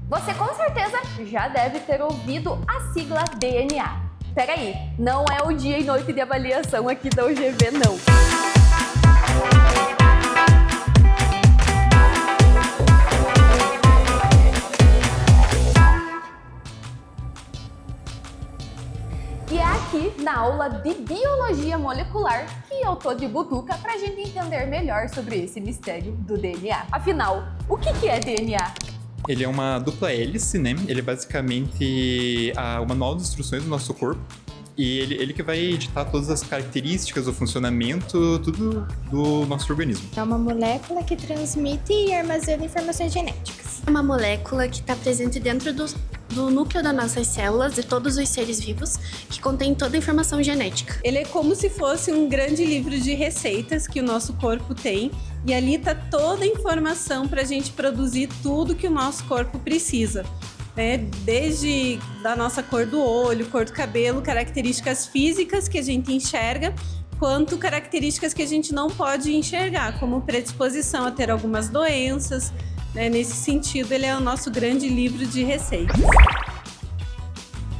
Você com certeza já deve ter ouvido a sigla DNA. Peraí, não é o dia e noite de avaliação aqui da UGV, não. E é aqui na aula de Biologia Molecular que eu tô de butuca pra gente entender melhor sobre esse mistério do DNA. Afinal, o que é DNA? Ele é uma dupla hélice, né? Ele é basicamente o manual de instruções do nosso corpo. E ele que vai editar todas as características, o funcionamento, tudo do nosso organismo. É uma molécula que transmite e armazena informações genéticas. É uma molécula que está presente dentro do núcleo das nossas células, de todos os seres vivos, que contém toda a informação genética. Ele é como se fosse um grande livro de receitas que o nosso corpo tem, e ali está toda a informação para a gente produzir tudo que o nosso corpo precisa. Desde da nossa cor do olho, cor do cabelo, características físicas que a gente enxerga, quanto características que a gente não pode enxergar, como predisposição a ter algumas doenças. Nesse sentido, ele é o nosso grande livro de receitas.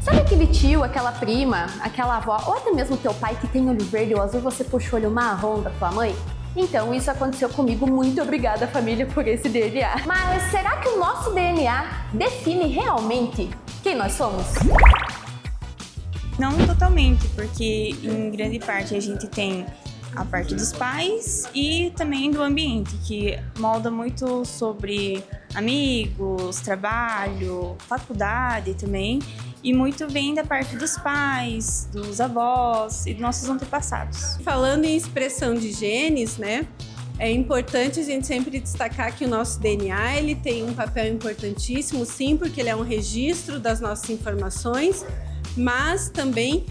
Sabe aquele tio, aquela prima, aquela avó, ou até mesmo teu pai que tem olho verde ou azul e você puxa o olho marrom da tua mãe? Então, isso aconteceu comigo. Muito obrigada, família, por esse DNA. Mas será que o nosso DNA define realmente quem nós somos? Não totalmente, porque em grande parte a gente tem a parte dos pais e também do ambiente, que molda muito sobre amigos, trabalho, faculdade também, e muito vem da parte dos pais, dos avós e dos nossos antepassados. Falando em expressão de genes, é importante a gente sempre destacar que o nosso DNA ele tem um papel importantíssimo, sim, porque ele é um registro das nossas informações, mas também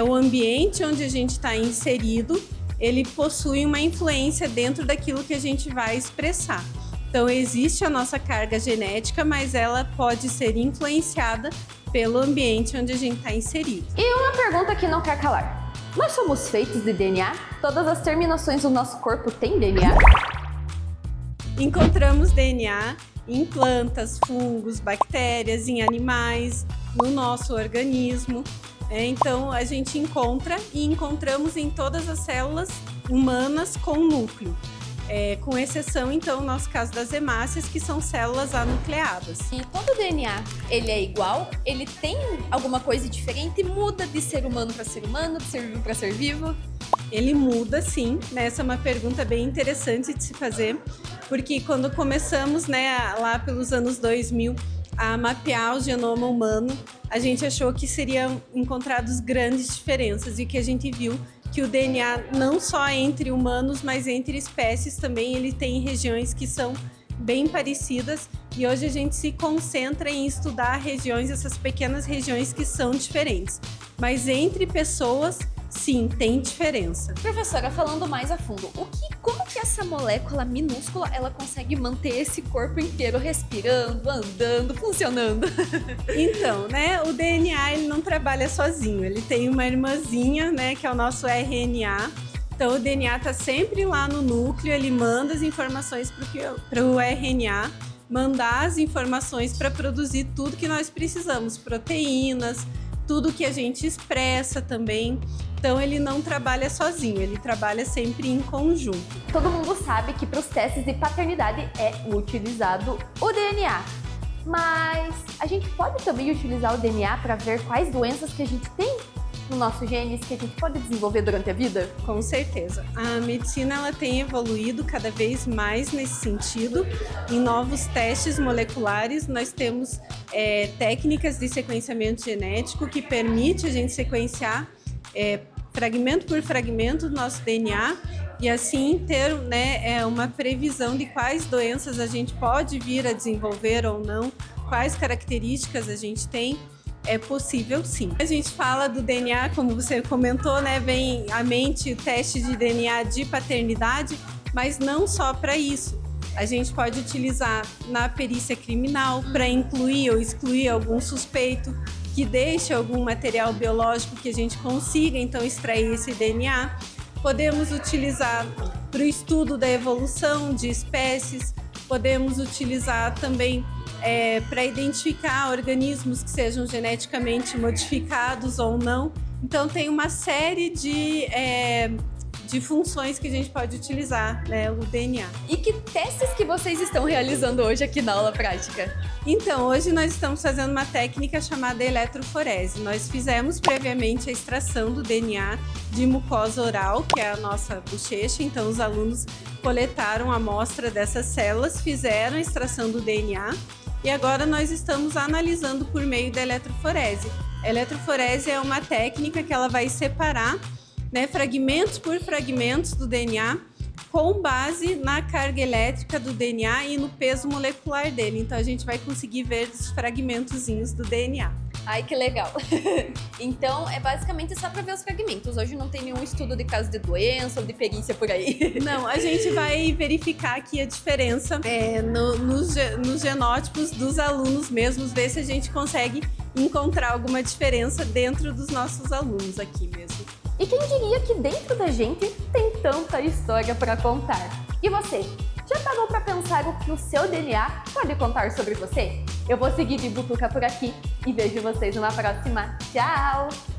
o ambiente onde a gente está inserido, ele possui uma influência dentro daquilo que a gente vai expressar. Então, existe a nossa carga genética, mas ela pode ser influenciada pelo ambiente onde a gente está inserido. E uma pergunta que não quer calar. Nós somos feitos de DNA? Todas as terminações do nosso corpo têm DNA? Encontramos DNA em plantas, fungos, bactérias, em animais, no nosso organismo. Então, a gente encontra e encontramos em todas as células humanas com núcleo. Com exceção, então, no nosso caso das hemácias, que são células anucleadas. E todo DNA, ele é igual? Ele tem alguma coisa diferente? Muda de ser humano, de ser vivo para ser vivo? Ele muda, sim. Essa é uma pergunta bem interessante de se fazer, porque quando começamos, lá pelos anos 2000, a mapear o genoma humano, a gente achou que seriam encontradas grandes diferenças e que a gente viu que o DNA, não só entre humanos, mas entre espécies também, ele tem regiões que são bem parecidas, e hoje a gente se concentra em estudar regiões, essas pequenas regiões que são diferentes. Mas entre pessoas, sim, tem diferença. Professora, falando mais a fundo, como que essa molécula minúscula ela consegue manter esse corpo inteiro respirando, andando, funcionando? Então, o DNA ele não trabalha sozinho, ele tem uma irmãzinha, que é o nosso RNA. Então, o DNA está sempre lá no núcleo, ele manda as informações para o RNA, mandar as informações para produzir tudo que nós precisamos, proteínas, tudo que a gente expressa também. Então, ele não trabalha sozinho, ele trabalha sempre em conjunto. Todo mundo sabe que para os testes de paternidade é utilizado o DNA. Mas a gente pode também utilizar o DNA para ver quais doenças que a gente tem no nosso genes que a gente pode desenvolver durante a vida? Com certeza. A medicina ela tem evoluído cada vez mais nesse sentido. Em novos testes moleculares, nós temos técnicas de sequenciamento genético que permite a gente sequenciar fragmento por fragmento do nosso DNA e assim ter uma previsão de quais doenças a gente pode vir a desenvolver ou não, quais características a gente tem. É possível, sim. A gente fala do DNA, como você comentou, vem à mente o teste de DNA de paternidade, mas não só para isso. A gente pode utilizar na perícia criminal para incluir ou excluir algum suspeito que deixe algum material biológico que a gente consiga, então, extrair esse DNA. Podemos utilizar para o estudo da evolução de espécies, podemos utilizar também para identificar organismos que sejam geneticamente modificados ou não. Então tem uma série de funções que a gente pode utilizar, né, o DNA. E que testes que vocês estão realizando hoje aqui na aula prática? Então, hoje nós estamos fazendo uma técnica chamada eletroforese. Nós fizemos previamente a extração do DNA de mucosa oral, que é a nossa bochecha. Então, os alunos coletaram a amostra dessas células, fizeram a extração do DNA e agora nós estamos analisando por meio da eletroforese. A eletroforese é uma técnica que ela vai separar, né, fragmentos por fragmentos do DNA com base na carga elétrica do DNA e no peso molecular dele. Então a gente vai conseguir ver os fragmentozinhos do DNA. Ai, que legal! Então é basicamente só para ver os fragmentos. Hoje não tem nenhum estudo de caso de doença ou de perícia por aí. Não, a gente vai verificar aqui a diferença nos genótipos dos alunos mesmos, ver se a gente consegue encontrar alguma diferença dentro dos nossos alunos aqui mesmo. E quem diria que dentro da gente tem tanta história para contar? E você? Já parou para pensar o que o seu DNA pode contar sobre você? Eu vou seguir de Butuca por aqui e vejo vocês numa próxima. Tchau!